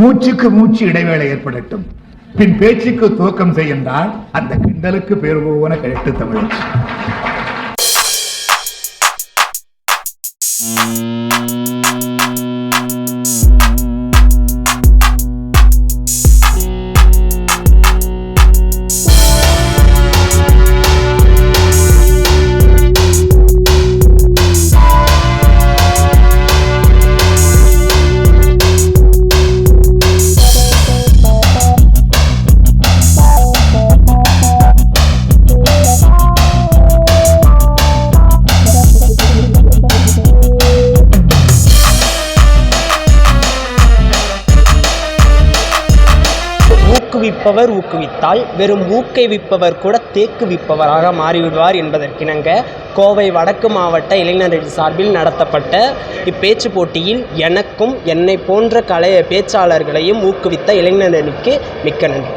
மூச்சுக்கு மூச்சு இடைவேளை ஏற்படட்டும், பின் பேச்சுக்கு துவக்கம் செய்யந்தால் அந்த கிண்டலுக்கு பேர் போவன கழித்து தமிழ். ஊக்குவிப்பவர் ஊக்குவித்தால் வெறும் ஊக்கை விற்பவர் கூட தேக்கு விற்பவராக மாறிவிடுவார் என்பதற்கிணங்க கோவை வடக்கு மாவட்ட இளைஞரணி சார்பில் நடத்தப்பட்ட இப்பேச்சு போட்டியில் எனக்கும் என்னை போன்ற பேச்சாளர்களையும் ஊக்குவித்த இளைஞரணிக்கு மிக்க நன்றி.